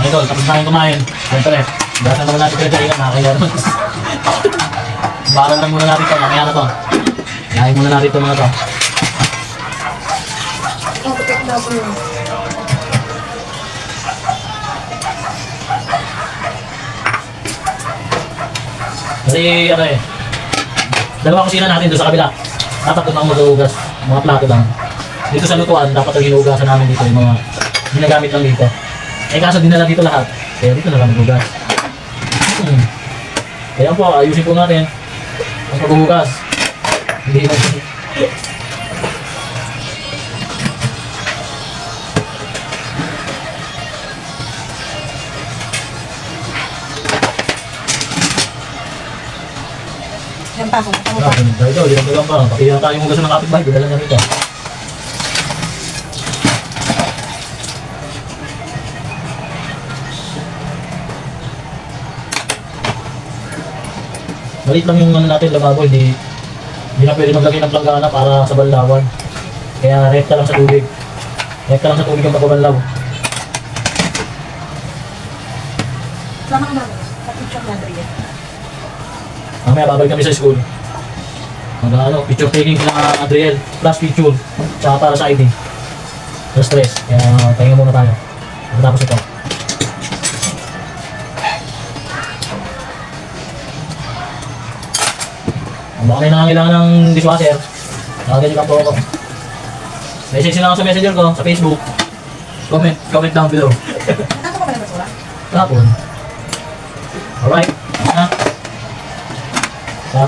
Ito, tapos na kumain. Siyempre, gasa naman natin pinagkainan, nakakaya naman. Baran lang muna natin ito, mamaya na to. Kain muna natin ito mga to. Kasi ano eh, dalawa kusina natin doon sa kabila. Dapat doon ang maghuhugas, mga plato lang. Dito sa lutuan, dapat ang hinuhugasan namin dito, yung mga ginagamit lang dito. Eh kaso dinala dito lahat, kaya dito na lang maghugas. Kaya po, ayusin po natin ang paghuhugas. Hindi na Yan pa, kung ako pa. Ito, di lang pa. Pakiyang tayo hugasan ng kapitbahay, dala niya rito. Malit lang yung ano natin, lababo, hindi na pwede maglagay ng planggana para sa banlawan. Kaya rekta lang sa tubig. Rekta lang sa tubig ang pagbabanlaw. Sama ka namin. Pag-picture na Adrian. Mamaya babalik kami sa school. Ano, picture taking kila Adriel, plus picture, tsaka para sa ID. No stress, kaya pahinga muna tayo. Tapos ito. Baka may nangangailangan ng dishwasher, nakaganyan lang po ako. Message lang ako sa messenger ko, sa Facebook. Comment down below. Natato ka ba na basura? Tapon. Alright. Ha? Ha?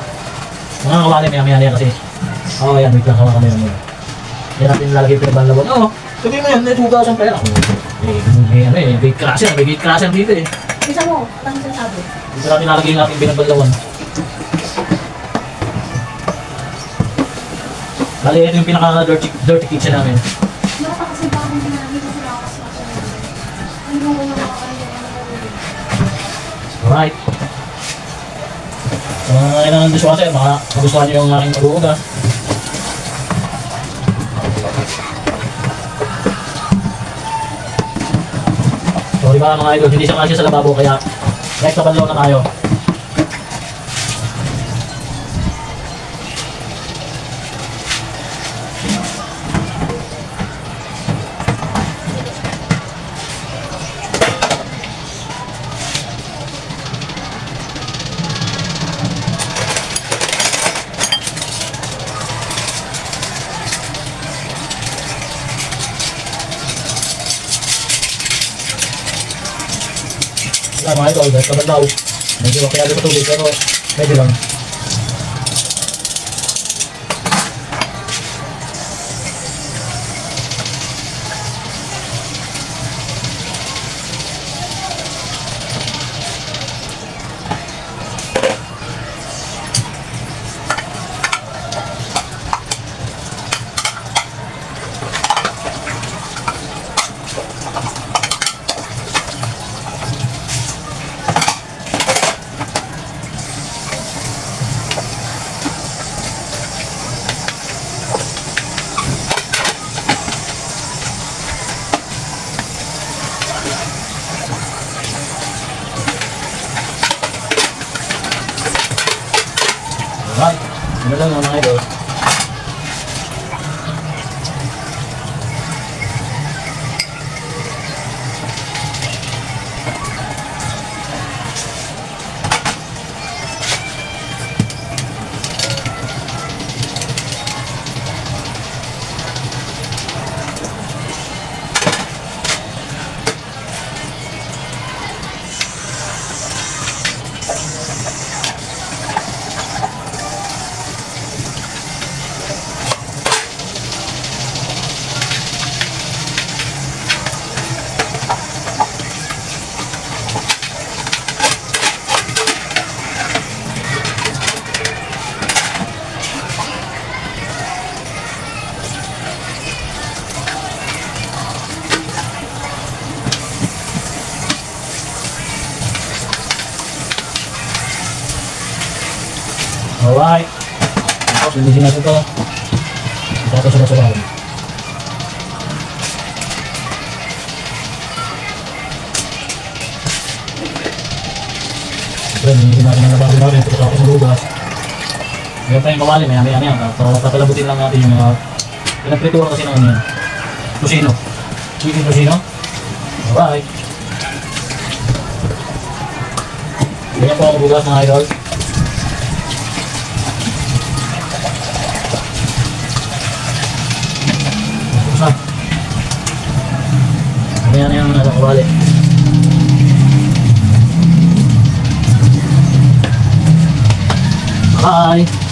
Mga kawali maya yan kasi. Oo, yan. Wait lang, hawa kami muna. Yan natin nilalagay yung pinagbanlawan. Oo, sabihin mo yan. May hugasan pa yan. May gate crusher. May gate crusher dito eh. Isa mo, parang sinasabi. Dito natin nilalagay yung ating pinagbanlawan. Bali, ito yung pinaka-dirty kitchen namin. Ano pa kasi ba akong ginamit kasi ako kasi ako. Ano mo na Alright. So, mga kailangan ng dishwasher, baka magustuhan nyo yung aking mag-uugas. So, diba mga idol, hindi siya kasya sa lababo, kaya next na panlaw na tayo. Wala mga idol, dahil kabanlaw. Medyo makinalo sa tubig, pero medyo lang. Alright, ano lang mga idol. Alright. Tapos, linisin natin ito. Tapos sa basurahan. Siyempre, hindi natin ang nabagin natin. Ito sa akong lugas. Ngayon pa yung kawali, maya. Papalabutin lang natin yung mga pinagprituhan kasi ng ano yan. Tusino. Chicken tusino. Alright. Ganyan po ang bugas mga idol. Tapos na. Ganyan na yung nasa kawali. Bye!